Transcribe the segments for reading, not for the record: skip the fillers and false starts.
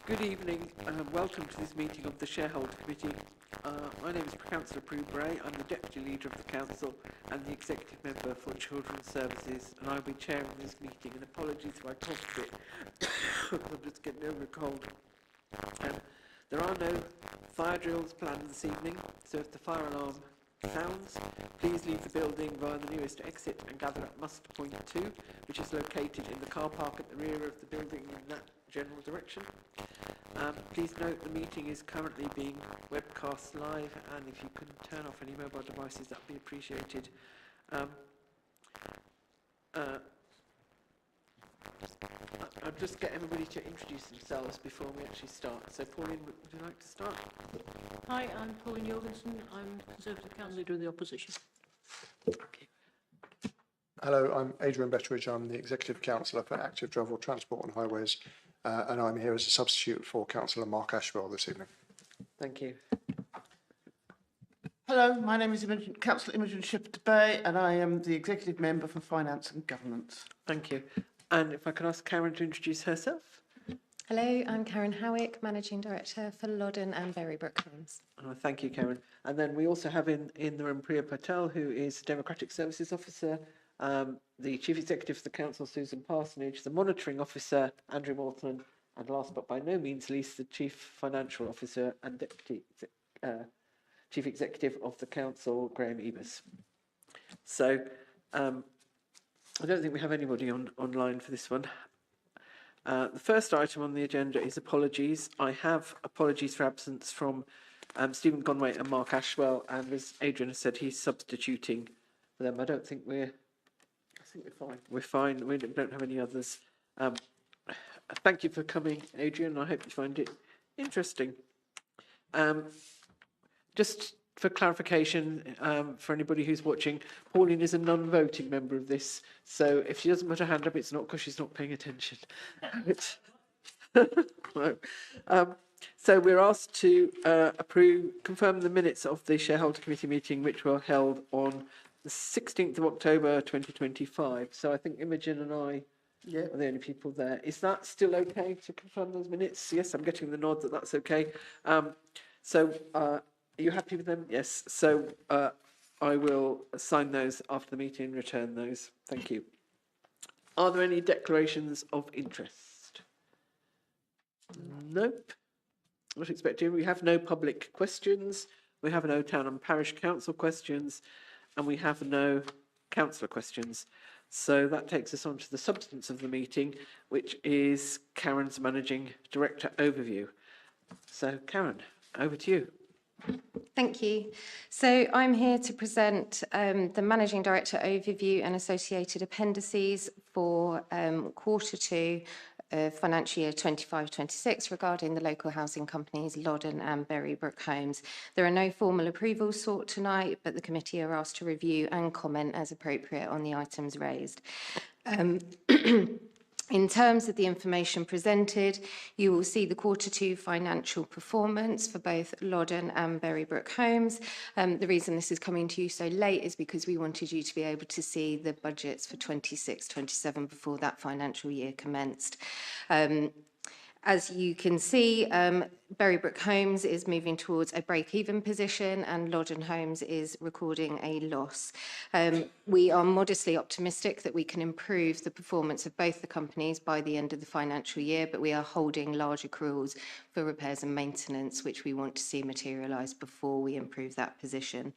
Good evening and welcome to this meeting of the Shareholder Committee. My name is Councillor Prue Bray. I'm the Deputy Leader of the Council and the Executive Member for Children's Services, and I'll be chairing this meeting. And apologies if I cough a bit, I'm just getting over a cold. There are no fire drills planned this evening, so if the fire alarm sounds, please leave the building via the nearest exit and gather at muster point 2, which is located in the car park at the rear of the building in that general direction. Please note the meeting is currently being webcast live, and if you can turn off any mobile devices, that would be appreciated. I'll just get everybody to introduce themselves before we actually start. So Pauline, would you like to start? Hi, I'm Pauline Jorgensen. I'm Conservative Council Leader in the Opposition. Okay. Hello, I'm Adrian Betteridge. I'm the Executive Councillor for Active Travel, Transport and Highways, and I'm here as a substitute for Councillor Mark Ashwell this evening. Thank you. Hello, my name is Councillor Imogen Shepherd-Bay, and I am the Executive Member for Finance and Governance. Thank you. And if I could ask Karen to introduce herself. Hello, I'm Karen Howick, Managing Director for Loddon and Berrybrook Homes. Thank you, Karen. And then we also have in the room Priya Patel, who is Democratic Services Officer, the Chief Executive of the Council, Susan Parsonage, the Monitoring Officer, Andrew Morton, and last but by no means least, the Chief Financial Officer and Deputy Chief Executive of the Council, Graham Ebers. So I don't think we have anybody online for this one. The first item on the agenda is apologies. I have apologies for absence from Stephen Conway and Mark Ashwell, and as Adrian has said, he's substituting for them. I think we're fine. We're fine. We don't have any others. Thank you for coming, Adrian. I hope you find it interesting. Just for clarification, for anybody who's watching, Pauline is a non-voting member of this, so if she doesn't put her hand up, it's not because she's not paying attention. No. So we're asked to confirm the minutes of the Shareholder Committee meeting, which were held on the 16th of October 2025. So I think Imogen and I are the only people there. Is that still okay to confirm those minutes? Yes, I'm getting the nod that that's okay. Are you happy with them? Yes. So I will sign those after the meeting and return those. Thank you. Are there any declarations of interest? Nope. Not expecting. We have no public questions. We have no town and parish council questions, and we have no councillor questions. So that takes us on to the substance of the meeting, which is Karen's Managing Director overview. So Karen, over to you. Thank you. So I'm here to present the Managing Director overview and associated appendices for Q2 financial year 25-26 regarding the local housing companies Loddon and Berrybrook Homes. There are no formal approvals sought tonight, but the committee are asked to review and comment as appropriate on the items raised. In terms of the information presented, you will see the Q2 financial performance for both Loddon and Berrybrook Homes. The reason this is coming to you so late is because we wanted you to be able to see the budgets for 26-27 before that financial year commenced. As you can see, Berrybrook Homes is moving towards a break-even position and Loddon Homes is recording a loss. We are modestly optimistic that we can improve the performance of both the companies by the end of the financial year, but we are holding large accruals for repairs and maintenance, which we want to see materialise before we improve that position.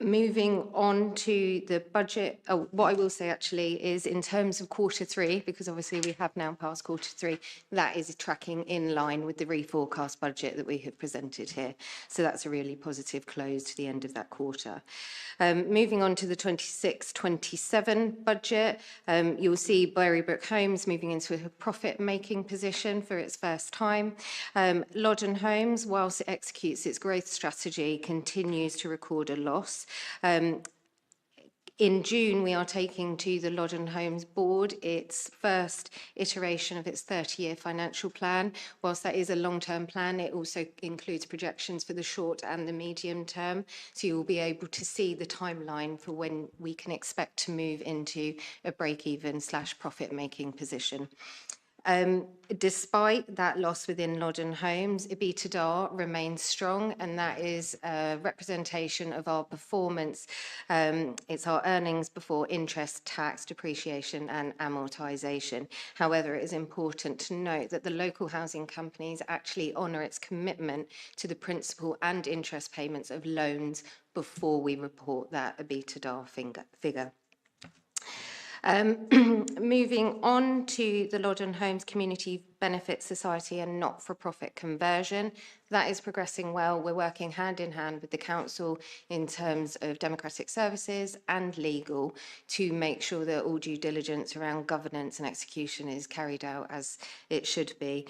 Moving on to the budget, what I will say actually is in terms of Q3, because obviously we have now passed Q3, that is tracking in line with the reforecast budget that we have presented here. So that's a really positive close to the end of that quarter. Moving on to the 26-27 budget, you'll see Berrybrook Homes moving into a profit-making position for its first time. Loddon Homes, whilst it executes its growth strategy, continues to record a loss. In June, we are taking to the Loddon Homes board its first iteration of its 30-year financial plan. Whilst that is a long-term plan, it also includes projections for the short and the medium term. So you will be able to see the timeline for when we can expect to move into a break-even / profit-making position. Despite that loss within Loddon Homes, EBITDA remains strong, and that is a representation of our performance. It's our earnings before interest, tax, depreciation and amortisation. However, it is important to note that the local housing companies actually honour its commitment to the principal and interest payments of loans before we report that EBITDA figure. Moving on to the Loddon Homes Community Benefit Society and not-for-profit conversion, that is progressing well. We're working hand in hand with the council in terms of democratic services and legal to make sure that all due diligence around governance and execution is carried out as it should be.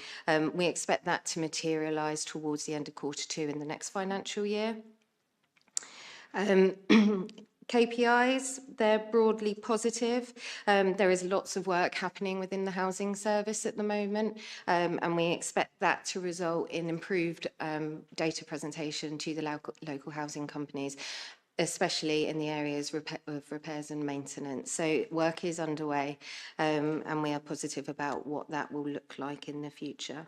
We expect that to materialise towards the end of Q2 in the next financial year. KPIs, they're broadly positive. There is lots of work happening within the housing service at the moment, and we expect that to result in improved data presentation to the local housing companies, especially in the areas of repairs and maintenance. So work is underway, and we are positive about what that will look like in the future.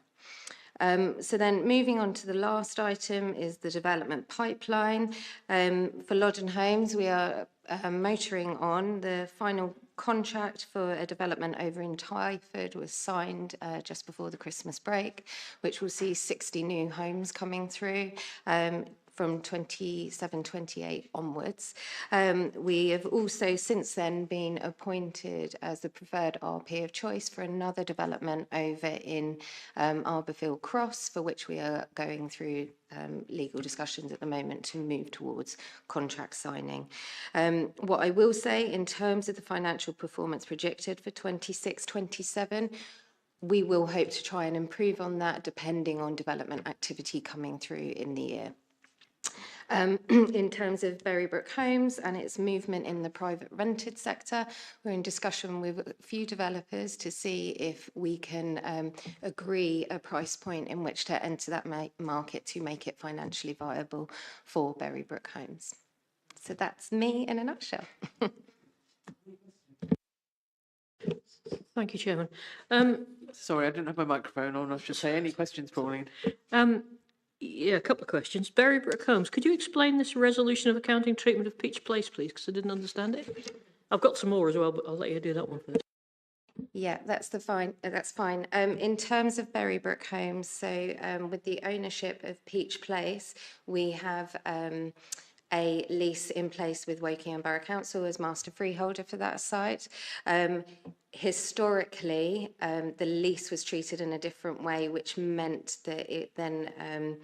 So then moving on to the last item is the development pipeline. For Loddon Homes, we are motoring on. The final contract for a development over in Twyford was signed just before the Christmas break, which will see 60 new homes coming through. From 27-28 onwards. We have also since then been appointed as the preferred RP of choice for another development over in Arborville Cross, for which we are going through legal discussions at the moment to move towards contract signing. What I will say in terms of the financial performance projected for 26-27, we will hope to try and improve on that depending on development activity coming through in the year. In terms of Berrybrook Homes and its movement in the private rented sector, we're in discussion with a few developers to see if we can agree a price point in which to enter that market to make it financially viable for Berrybrook Homes. So that's me in a nutshell. Thank you, Chairman. Sorry, I didn't have my microphone on. I was just saying, any questions, Pauline? Yeah, a couple of questions. Berrybrook Homes, could you explain this resolution of accounting treatment of Peach Place, please? Because I didn't understand it. I've got some more as well, but I'll let you do that one first. Yeah, that's fine. In terms of Berrybrook Homes, so with the ownership of Peach Place, we have a lease in place with Wokingham Borough Council as master freeholder for that site. Historically, the lease was treated in a different way, which meant that it then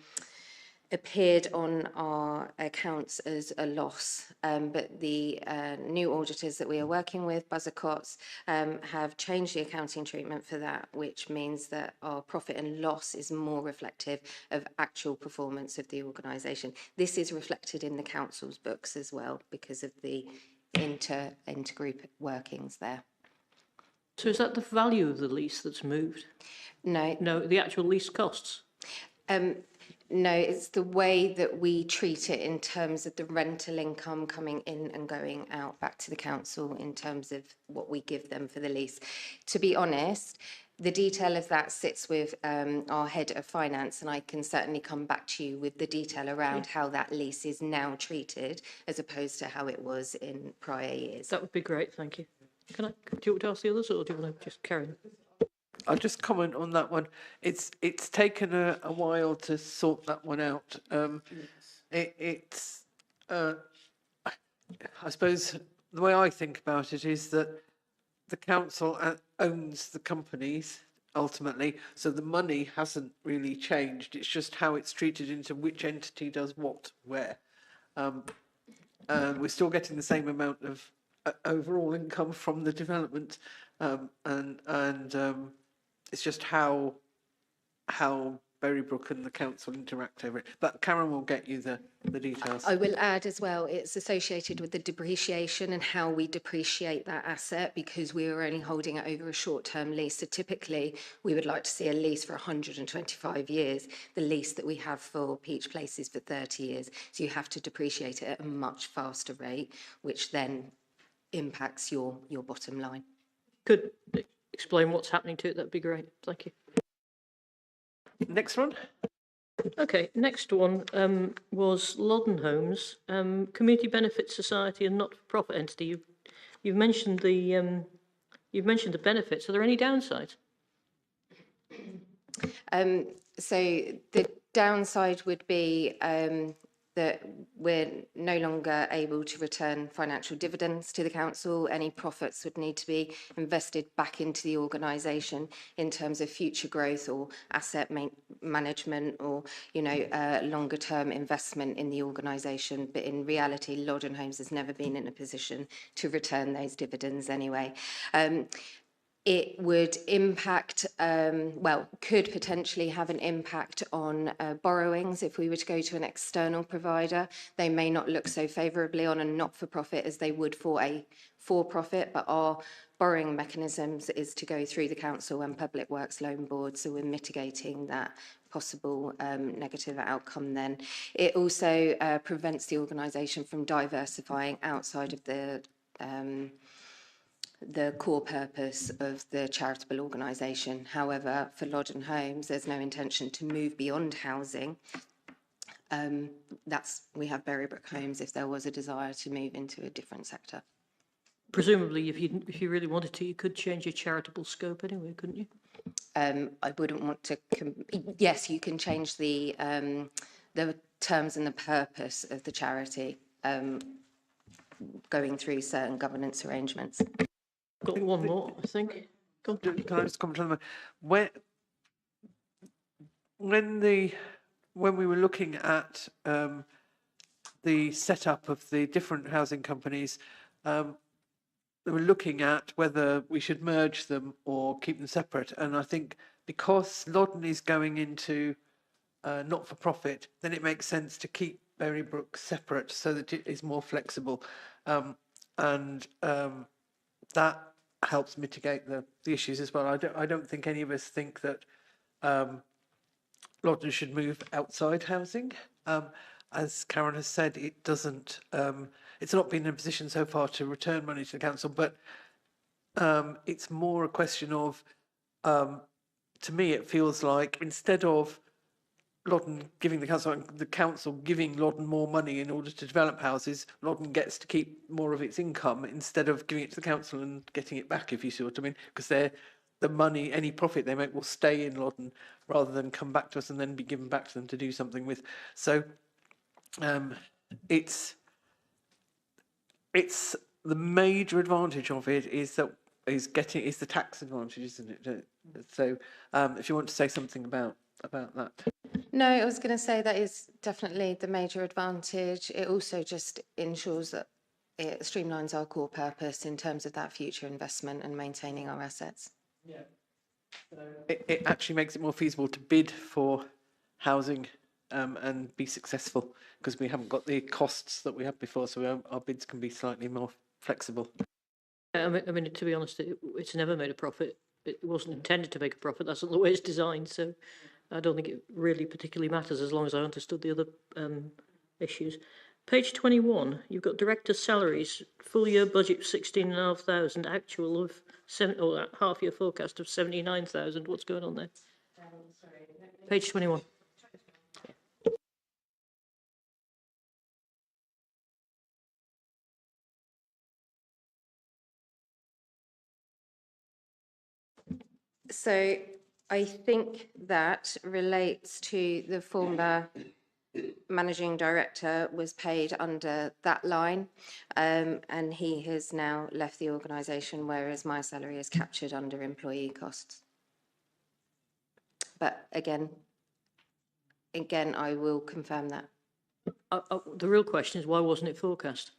appeared on our accounts as a loss. But the new auditors that we are working with, Buzzercotts, have changed the accounting treatment for that, which means that our profit and loss is more reflective of actual performance of the organisation. This is reflected in the council's books as well because of the intergroup workings there. So is that the value of the lease that's moved? No. No, the actual lease costs? No, it's the way that we treat it in terms of the rental income coming in and going out back to the council in terms of what we give them for the lease. To be honest, the detail of that sits with our head of finance, and I can certainly come back to you with the detail around how that lease is now treated as opposed to how it was in prior years. That would be great, thank you. Do you want to ask the others, or do you want to just carry on? I'll just comment on that one. It's taken a while to sort that one out. I suppose the way I think about it is that the council owns the companies ultimately, so the money hasn't really changed. It's just how it's treated into which entity does what where. We're still getting the same amount of overall income from the development, and it's just how Berrybrook and the council interact over it. But Karen will get you the details. I will add as well, it's associated with the depreciation and how we depreciate that asset because we are only holding it over a short-term lease. So typically, we would like to see a lease for 125 years. The lease that we have for Peach Place is for 30 years. So you have to depreciate it at a much faster rate, which then impacts your bottom line. Could explain what's happening to it, that'd be great. Thank you. Next one. Okay, next one was Loddon Homes, Community Benefit Society and not-for-profit entity. You've mentioned the benefits. Are there any downsides? So the downside would be that we're no longer able to return financial dividends to the council. Any profits would need to be invested back into the organisation in terms of future growth or asset management or, longer term investment in the organisation. But in reality, Loddon Homes has never been in a position to return those dividends anyway. It would impact, could potentially have an impact on borrowings if we were to go to an external provider. They may not look so favourably on a not-for-profit as they would for a for-profit, but our borrowing mechanisms is to go through the council and Public Works Loan Board, so we're mitigating that possible negative outcome then. It also prevents the organisation from diversifying outside of the core purpose of the charitable organisation. However, for Loddon Homes, there's no intention to move beyond housing. We have Berrybrook Homes if there was a desire to move into a different sector. Presumably, if you really wanted to, you could change your charitable scope anyway, couldn't you? I wouldn't want to. Yes, you can change the terms and the purpose of the charity, going through certain governance arrangements. Got one more, I think. Go on. Can I just comment on that? When we were looking at the setup of the different housing companies, we were looking at whether we should merge them or keep them separate. And I think because Loddon is going into not-for-profit, then it makes sense to keep Berrybrook separate so that it is more flexible. That helps mitigate the issues as well. I don't think any of us think that Loddon should move outside housing. As Karen has said, it doesn't. It's not been in a position so far to return money to the council, but it's more a question of. To me, it feels like instead of Loddon giving the council giving Loddon more money in order to develop houses, Loddon gets to keep more of its income instead of giving it to the council and getting it back, if you see what I mean, because the money, any profit they make will stay in Loddon rather than come back to us and then be given back to them to do something with. So it's the major advantage of it is the tax advantage, isn't it? So if you want to say something about that. No, I was going to say that is definitely the major advantage. It also just ensures that it streamlines our core purpose in terms of that future investment and maintaining our assets. Yeah. It actually makes it more feasible to bid for housing and be successful because we haven't got the costs that we had before, so our bids can be slightly more flexible. I mean, to be honest, it's never made a profit. It wasn't intended to make a profit. That's not the way it's designed. So I don't think it really particularly matters as long as I understood the other issues. Page 21, you've got director salaries, full year budget 16,500, actual of half year forecast of 79,000. What's going on there? Sorry. Page 21. So I think that relates to the former managing director was paid under that line, and he has now left the organisation, whereas my salary is captured under employee costs. But again, I will confirm that. The real question is, why wasn't it forecast?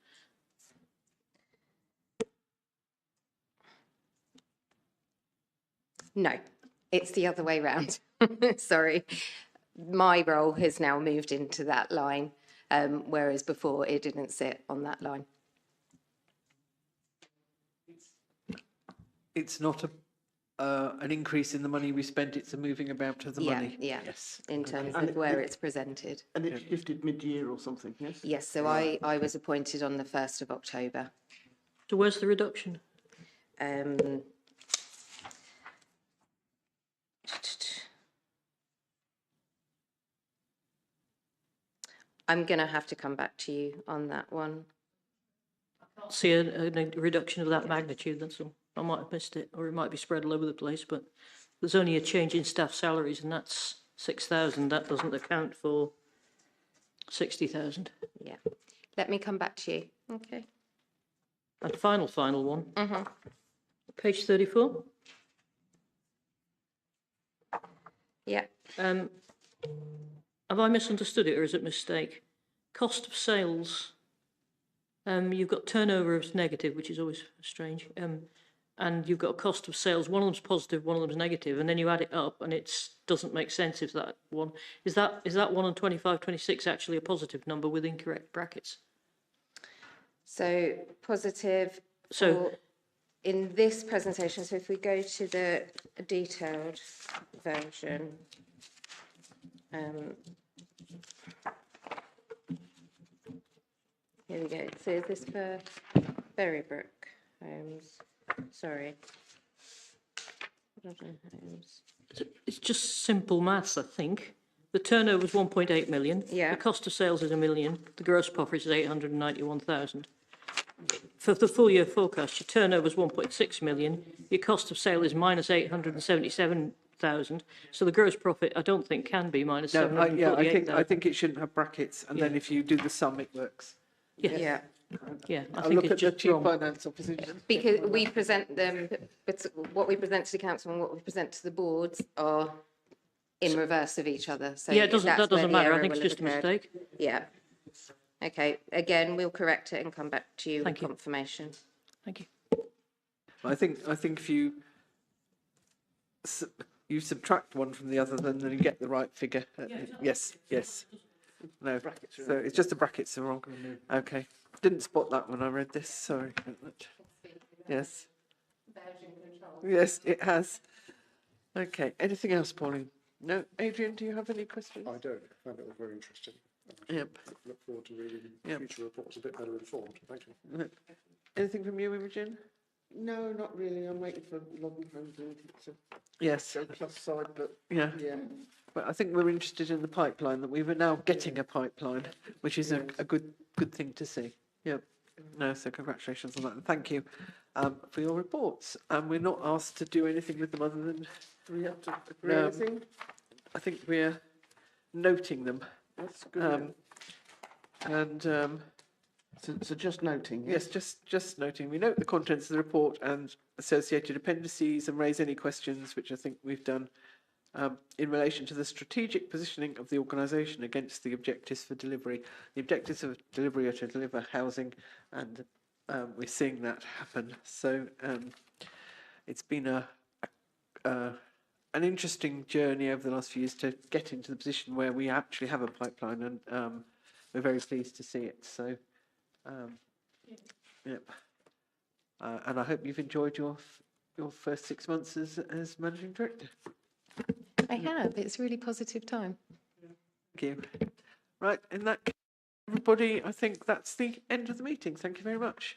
No, it's the other way round. Sorry. My role has now moved into that line, whereas before it didn't sit on that line. It's not an increase in the money we spent, it's a moving about of the money. Yeah, Yes. in terms of where it's presented. And it shifted mid-year or something, yes? Yes, so I was appointed on the 1st of October. So where's the reduction? I'm going to have to come back to you on that one. See a reduction of that magnitude, that's all. I might have missed it, or it might be spread all over the place, but there's only a change in staff salaries, and that's 6,000. That doesn't account for 60,000. Yeah. Let me come back to you. Okay. And final one. Page 34. Yeah. Have I misunderstood it, or is it a mistake? Cost of sales. You've got turnover as negative, which is always strange. And you've got a cost of sales. One of them's positive, one of them's negative, and then you add it up, and it doesn't make sense if that one is that 1 on 25, 26 actually a positive number with incorrect brackets. So positive. So In this presentation, so if we go to the detailed version, here we go. So is this for Berrybrook Homes? Sorry. Homes. it's just simple maths, I think. The turnover is 1.8 million. Yeah. The cost of sales is $1 million. The gross profit is 891,000. For the full year forecast, your turnover is 1.6 million. Your cost of sale is minus 877,000. So the gross profit, I don't think, can be minus No, 748,000. I think it shouldn't have brackets, and then if you do the sum, it works. Yeah, Yeah. I I'll think look it's at the just chief wrong. finance officer. Because we present them, but what we present to the council and what we present to the boards are in reverse of each other. So Yeah, that that's where doesn't the matter. I error think it's will have just a occurred. mistake. Yeah. Okay, again, we'll correct it and come back to you Thank with you. confirmation. Thank you. I think if you subtract one from the other, then you get the right figure. Yes. No, so it's just the brackets are wrong. Okay, didn't spot that when I read this. Sorry. Yes. Yes, it has. Okay. Anything else, Pauline? No. Adrian, do you have any questions? I don't. I found it all very interesting. Yep. Look forward to reading Yep. future reports a bit better informed. Thank you. No. Anything from you, Imogen? No, not really. I'm waiting for Logging Home to Yes. go plus side, but Yeah. yeah. But I think we're interested in the pipeline, that we were now getting a pipeline, which is a good thing to see. Yep. No, so congratulations on that, and thank you for your reports. And we're not asked to do anything with them other than, Do we have to agree No. anything? I think we're noting them. That's good. And So just noting. yes, just noting, we note the contents of the report and associated appendices and raise any questions, which I think we've done, in relation to the strategic positioning of the organisation against the objectives for delivery. The objectives of delivery are to deliver housing, and we're seeing that happen. So it's been an interesting journey over the last few years to get into the position where we actually have a pipeline, and we're very pleased to see it. So, yep. And I hope you've enjoyed your first 6 months as managing director. I have. It's a really positive time. Thank you. Right, in that case, everybody, I think that's the end of the meeting. Thank you very much.